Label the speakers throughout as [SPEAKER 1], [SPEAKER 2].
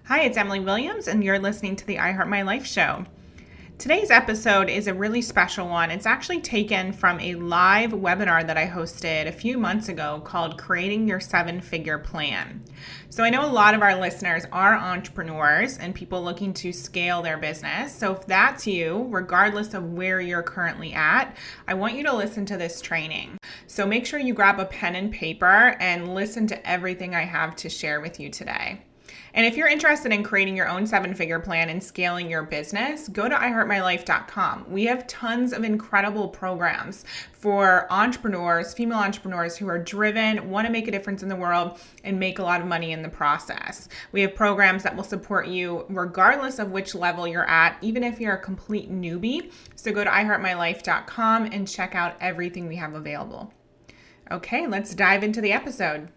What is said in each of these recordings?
[SPEAKER 1] Hi, it's Emily Williams, and you're listening to the I Heart My Life show. Today's episode is a really special one. It's actually taken from a live webinar that I hosted a few months ago called Creating Your Seven-Figure Plan. So I know a lot of our listeners are entrepreneurs and people looking to scale their business. So if that's you, regardless of where you're currently at, I want you to listen to this training. So make sure you grab a pen and paper and listen to everything I have to share with you today. And if you're interested in creating your own seven-figure plan and scaling your business, go to iheartmylife.com. We have tons of incredible programs for entrepreneurs, female entrepreneurs who are driven, want to make a difference in the world, and make a lot of money in the process. We have programs that will support you regardless of which level you're at, even if you're a complete newbie. So go to iheartmylife.com and check out everything we have available. Okay, let's dive into the episode.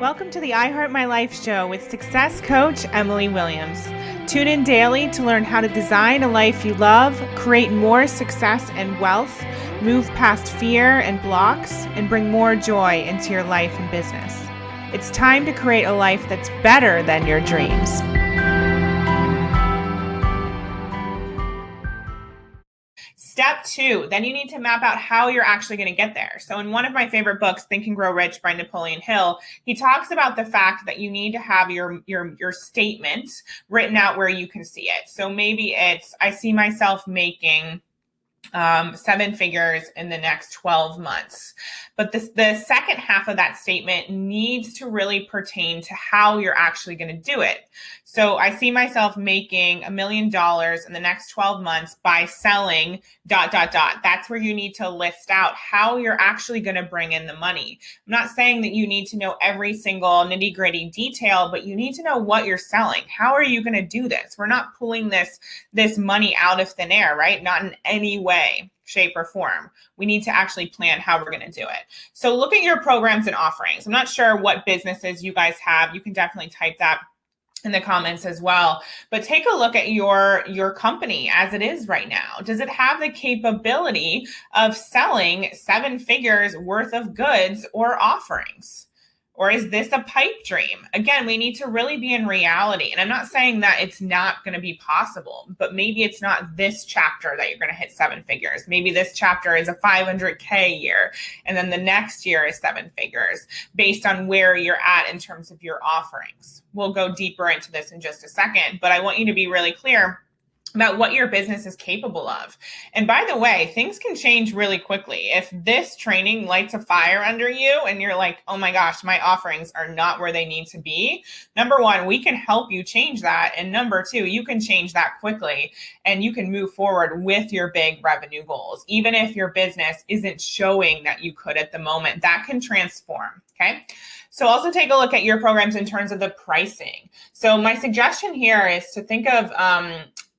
[SPEAKER 1] Welcome to the I Heart My Life show with success coach Emily Williams. Tune in daily to learn how to design a life you love, create more success and wealth, move past fear and blocks, and bring more joy into your life and business. It's time to create a life that's better than your dreams. Step 2, then you need to map out how you're actually going to get there. So in one of my favorite books, Think and Grow Rich by Napoleon Hill, he talks about the fact that you need to have your statement written out where you can see it. So maybe it's, I see myself making seven figures in the next 12 months. But the second half of that statement needs to really pertain to how you're actually going to do it. So I see myself making $1 million in the next 12 months by selling ... That's where you need to list out how you're actually going to bring in the money. I'm not saying that you need to know every single nitty-gritty detail, but you need to know what you're selling. How are you going to do this? We're not pulling this money out of thin air, right? Not in any way, shape, or form. We need to actually plan how we're going to do it. So look at your programs and offerings. I'm not sure what businesses you guys have. You can definitely type that in the comments as well. But take a look at your company as it is right now. Does it have the capability of selling seven figures worth of goods or offerings? Or is this a pipe dream? Again, we need to really be in reality. And I'm not saying that it's not going to be possible, but maybe it's not this chapter that you're going to hit seven figures. Maybe this chapter is a 500K year, and then the next year is seven figures based on where you're at in terms of your offerings. We'll go deeper into this in just a second, but I want you to be really clear about what your business is capable of. And by the way, things can change really quickly. If this training lights a fire under you and you're like, oh my gosh, my offerings are not where they need to be. Number one, we can help you change that. And number two, you can change that quickly and you can move forward with your big revenue goals. Even if your business isn't showing that you could at the moment, that can transform. Okay. So also take a look at your programs in terms of the pricing. So my suggestion here is to think of,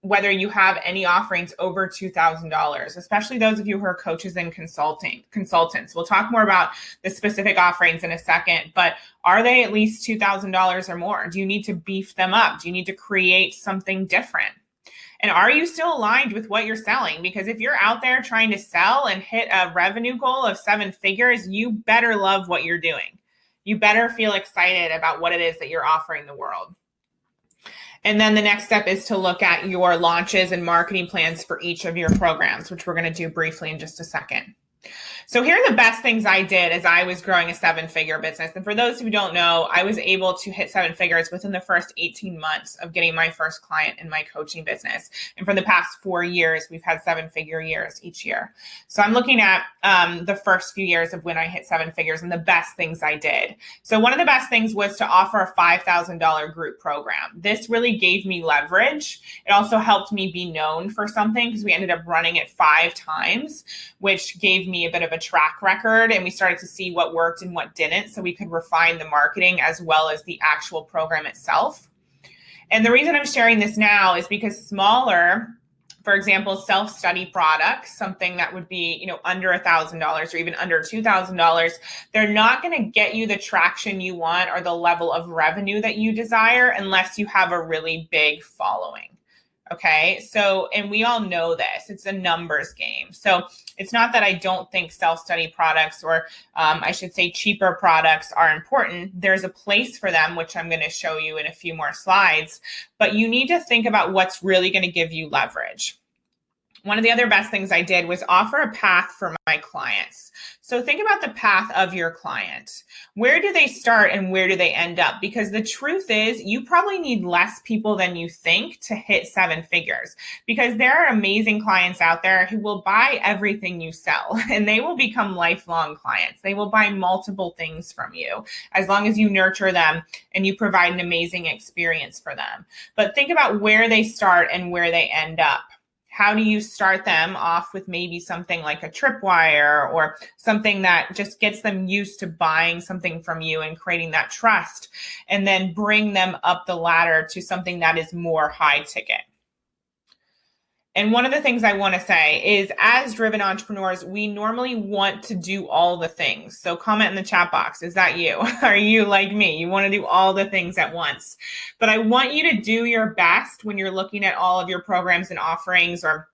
[SPEAKER 1] whether you have any offerings over $2,000, especially those of you who are coaches and consultants. We'll talk more about the specific offerings in a second, but are they at least $2,000 or more? Do you need to beef them up? Do you need to create something different? And are you still aligned with what you're selling? Because if you're out there trying to sell and hit a revenue goal of seven figures, you better love what you're doing. You better feel excited about what it is that you're offering the world. And then the next step is to look at your launches and marketing plans for each of your programs, which we're going to do briefly in just a second. So here are the best things I did as I was growing a seven-figure business. And for those who don't know, I was able to hit seven figures within the first 18 months of getting my first client in my coaching business. And for the past 4 years, we've had seven-figure years each year. So I'm looking at the first few years of when I hit seven figures and the best things I did. So one of the best things was to offer a $5,000 group program. This really gave me leverage. It also helped me be known for something because we ended up running it 5 times, which gave me a bit of a track record, and we started to see what worked and what didn't, so we could refine the marketing as well as the actual program itself. And the reason I'm sharing this now is because smaller, for example, self-study products, something that would be, under $1,000 or even under $2,000, they're not going to get you the traction you want or the level of revenue that you desire unless you have a really big following. Okay. So, and we all know this, it's a numbers game. So it's not that I don't think self-study products, or I should say cheaper products, are important. There's a place for them, which I'm going to show you in a few more slides, but you need to think about what's really going to give you leverage. One of the other best things I did was offer a path for my clients. So think about the path of your client. Where do they start and where do they end up? Because the truth is, you probably need less people than you think to hit 7 figures, because there are amazing clients out there who will buy everything you sell, and they will become lifelong clients. They will buy multiple things from you as long as you nurture them and you provide an amazing experience for them. But think about where they start and where they end up. How do you start them off with maybe something like a tripwire, or something that just gets them used to buying something from you and creating that trust, and then bring them up the ladder to something that is more high ticket? And one of the things I want to say is, as driven entrepreneurs, we normally want to do all the things. So comment in the chat box. Is that you? Are you like me? You want to do all the things at once. But I want you to do your best when you're looking at all of your programs and offerings, or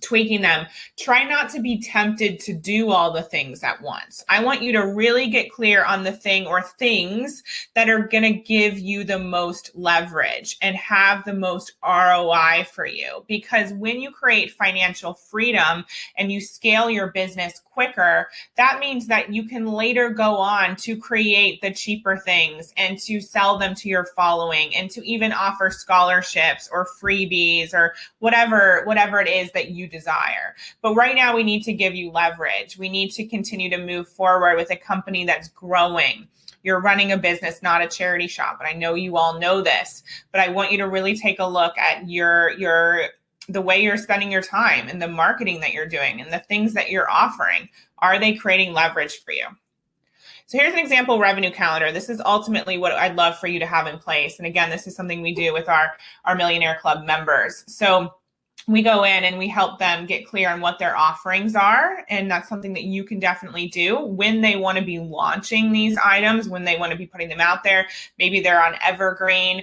[SPEAKER 1] tweaking them. Try not to be tempted to do all the things at once. I want you to really get clear on the thing or things that are going to give you the most leverage and have the most ROI for you. Because when you create financial freedom and you scale your business quicker, that means that you can later go on to create the cheaper things and to sell them to your following, and to even offer scholarships or freebies or whatever it is that you desire. But right now we need to give you leverage. We need to continue to move forward with a company that's growing. You're running a business, not a charity shop. And I know you all know this, but I want you to really take a look at the way you're spending your time and the marketing that you're doing and the things that you're offering. Are they creating leverage for you? So here's an example revenue calendar. This is ultimately what I'd love for you to have in place. And again, this is something we do with our Millionaire Club members. So we go in and we help them get clear on what their offerings are. And that's something that you can definitely do when they want to be launching these items, when they want to be putting them out there. Maybe they're on evergreen,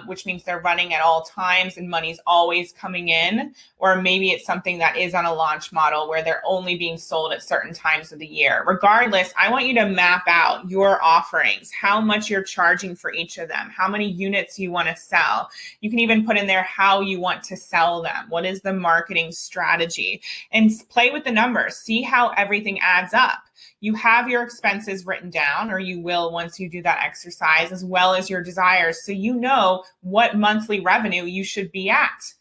[SPEAKER 1] which means they're running at all times and money's always coming in. Or maybe it's something that is on a launch model where they're only being sold at certain times of the year. Regardless, I want you to map out your offerings, how much you're charging for each of them, how many units you want to sell. You can even put in there how you want to sell them. What is the marketing strategy? And play with the numbers. See how everything adds up. You have your expenses written down, or you will once you do that exercise, as well as your desires. So you know what monthly revenue you should be at.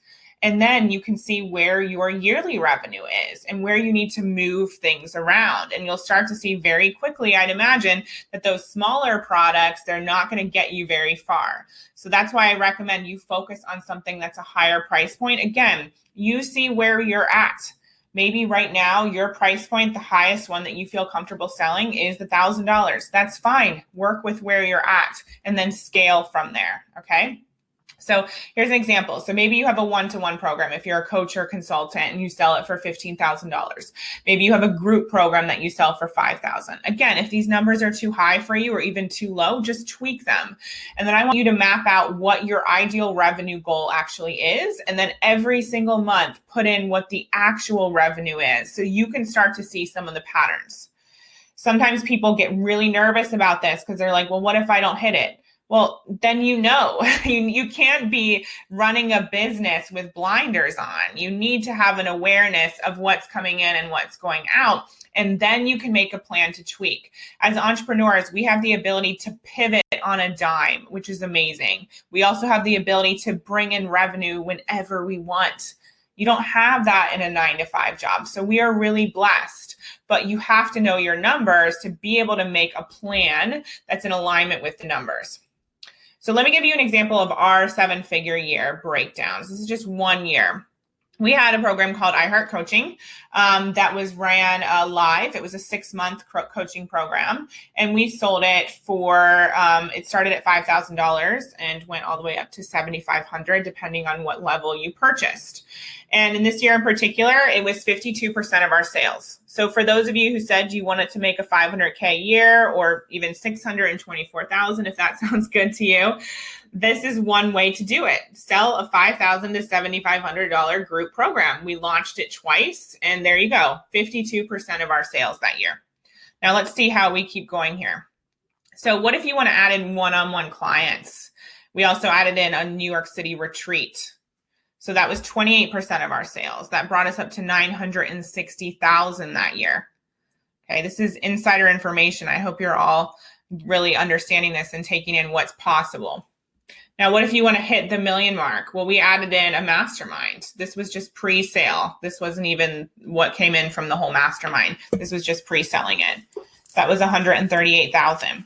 [SPEAKER 1] And then you can see where your yearly revenue is and where you need to move things around. And you'll start to see very quickly, I'd imagine, that those smaller products, they're not going to get you very far. So that's why I recommend you focus on something that's a higher price point. Again, you see where you're at. Maybe right now your price point, the highest one that you feel comfortable selling, is the $1,000. That's fine. Work with where you're at and then scale from there. Okay. So here's an example. So maybe you have a one-to-one program if you're a coach or consultant and you sell it for $15,000. Maybe you have a group program that you sell for $5,000. Again, if these numbers are too high for you or even too low, just tweak them. And then I want you to map out what your ideal revenue goal actually is. And then every single month, put in what the actual revenue is so you can start to see some of the patterns. Sometimes people get really nervous about this because they're like, well, what if I don't hit it? Well, then you can't be running a business with blinders on. You need to have an awareness of what's coming in and what's going out. And then you can make a plan to tweak. As entrepreneurs, we have the ability to pivot on a dime, which is amazing. We also have the ability to bring in revenue whenever we want. You don't have that in a 9-to-5 job. So we are really blessed, but you have to know your numbers to be able to make a plan that's in alignment with the numbers. So let me give you an example of our 7-figure year breakdowns. This is just 1 year. We had a program called I Heart Coaching that was ran live. It was a 6-month coaching program, and we sold it for, it started at $5,000 and went all the way up to $7,500, depending on what level you purchased. And in this year in particular, it was 52% of our sales. So for those of you who said you wanted to make a $500K a year or even $624,000, if that sounds good to you, this is one way to do it. Sell a $5,000 to $7,500 group program. We launched it twice, and there you go, 52% of our sales that year. Now let's see how we keep going here. So what if you want to add in one-on-one clients? We also added in a New York City retreat. So that was 28% of our sales. That brought us up to $960,000 that year. Okay, this is insider information. I hope you're all really understanding this and taking in what's possible. Now, what if you want to hit the $1 million mark? Well, we added in a mastermind. This was just pre-sale. This wasn't even what came in from the whole mastermind. This was just pre-selling it. That was $138,000.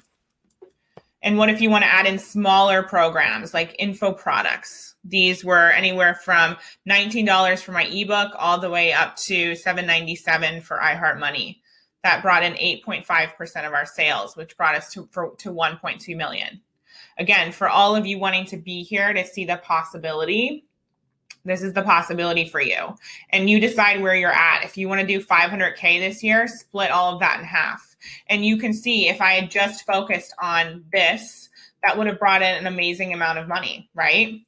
[SPEAKER 1] And what if you want to add in smaller programs like info products? These were anywhere from $19 for my ebook all the way up to $797 for iHeartMoney. That brought in 8.5% of our sales, which brought us to 1.2 million. Again, for all of you wanting to be here to see the possibility, this is the possibility for you. And you decide where you're at. If you want to do 500K this year, split all of that in half. And you can see if I had just focused on this, that would have brought in an amazing amount of money, right?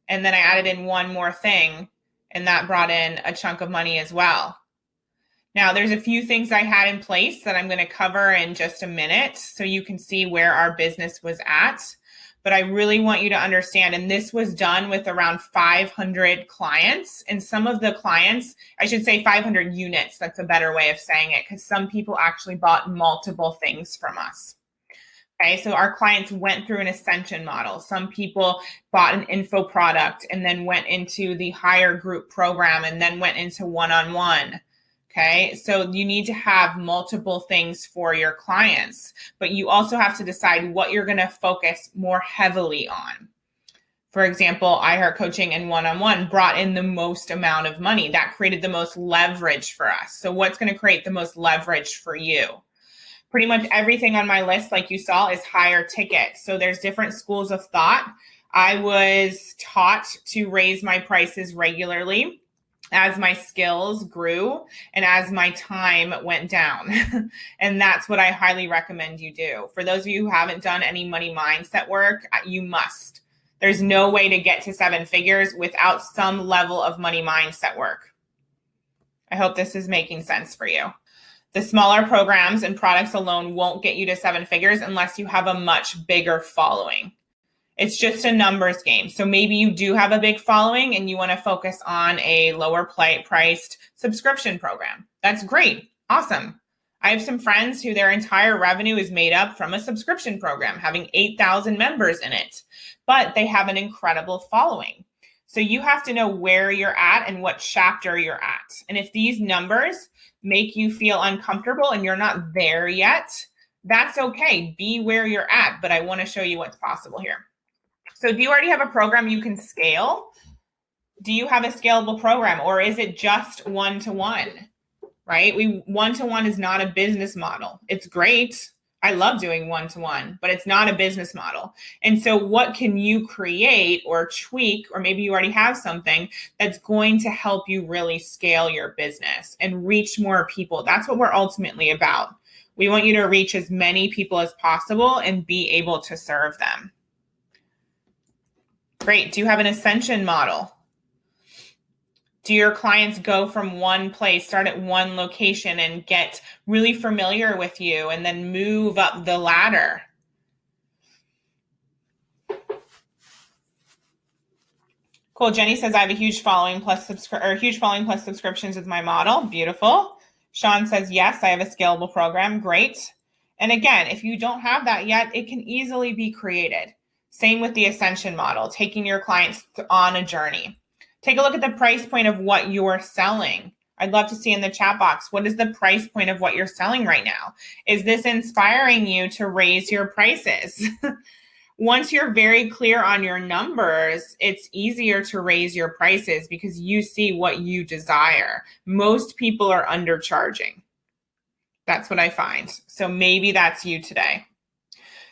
[SPEAKER 1] And then I added in one more thing, and that brought in a chunk of money as well. Now, there's a few things I had in place that I'm going to cover in just a minute so you can see where our business was at. But I really want you to understand, and this was done with around 500 clients. And some of the clients, I should say 500 units, that's a better way of saying it, because some people actually bought multiple things from us. Okay, so our clients went through an ascension model. Some people bought an info product and then went into the higher group program and then went into one-on-one. Okay, so you need to have multiple things for your clients, but you also have to decide what you're going to focus more heavily on. For example, iHeart Coaching and one-on-one brought in the most amount of money. That created the most leverage for us. So what's going to create the most leverage for you? Pretty much everything on my list, like you saw, is higher ticket. So there's different schools of thought. I was taught to raise my prices regularly as my skills grew and as my time went down. And that's what I highly recommend you do. For those of you who haven't done any money mindset work, you must. There's no way to get to 7 figures without some level of money mindset work. I hope this is making sense for you. The smaller programs and products alone won't get you to 7 figures unless you have a much bigger following. It's just a numbers game. So maybe you do have a big following and you want to focus on a lower priced subscription program. That's great. Awesome. I have some friends who their entire revenue is made up from a subscription program, having 8,000 members in it, but they have an incredible following. So you have to know where you're at and what chapter you're at. And if these numbers make you feel uncomfortable and you're not there yet, that's okay. Be where you're at, but I want to show you what's possible here. So do you already have a program you can scale? Do you have a scalable program, or is it just one-to-one, right? One-to-one is not a business model. It's great. I love doing one-to-one, but it's not a business model. And so what can you create or tweak, or maybe you already have something that's going to help you really scale your business and reach more people? That's what we're ultimately about. We want you to reach as many people as possible and be able to serve them. Great. Do you have an ascension model? Do your clients go from one place, start at one location and get really familiar with you and then move up the ladder? Cool. Jenny says, I have a huge following plus subscriptions with my model. Beautiful. Sean says, yes, I have a scalable program. Great. And again, if you don't have that yet, it can easily be created. Same with the ascension model, taking your clients on a journey. Take a look at the price point of what you're selling. I'd love to see in the chat box, what is the price point of what you're selling right now? Is this inspiring you to raise your prices? Once you're very clear on your numbers, it's easier to raise your prices because you see what you desire. Most people are undercharging. That's what I find. So maybe that's you today.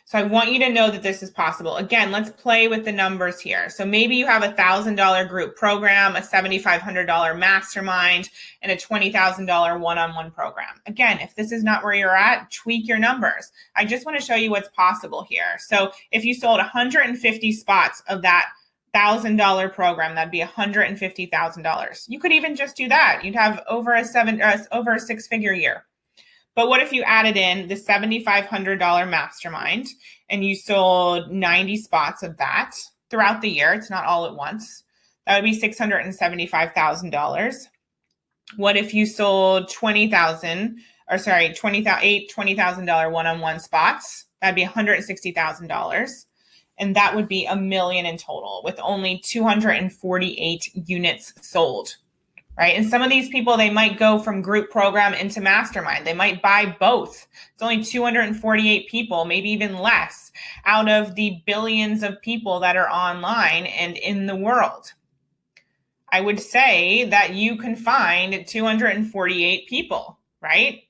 [SPEAKER 1] So I want you to know that this is possible. Again, let's play with the numbers here. So maybe you have a $1,000 group program, a $7,500 mastermind, and a $20,000 one-on-one program. Again, if this is not where you're at, tweak your numbers. I just want to show you what's possible here. So if you sold 150 spots of that $1,000 program, that'd be $150,000. You could even just do that. You'd have over a six-figure year. But what if you added in the $7,500 mastermind and you sold 90 spots of that throughout the year? It's not all at once. That would be $675,000. What if you sold $20,000 one-on-one spots? That'd be $160,000. And that would be $1 million in total with only 248 units sold. Right? And some of these people, they might go from group program into mastermind. They might buy both. It's only 248 people, maybe even less, out of the billions of people that are online and in the world. I would say that you can find 248 people, right?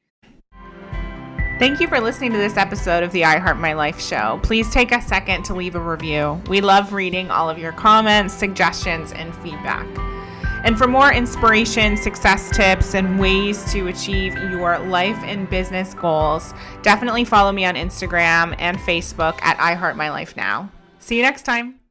[SPEAKER 1] Thank you for listening to this episode of the I Heart My Life show. Please take a second to leave a review. We love reading all of your comments, suggestions, and feedback. And for more inspiration, success tips, and ways to achieve your life and business goals, definitely follow me on Instagram and Facebook at I Heart My Life Now. See you next time.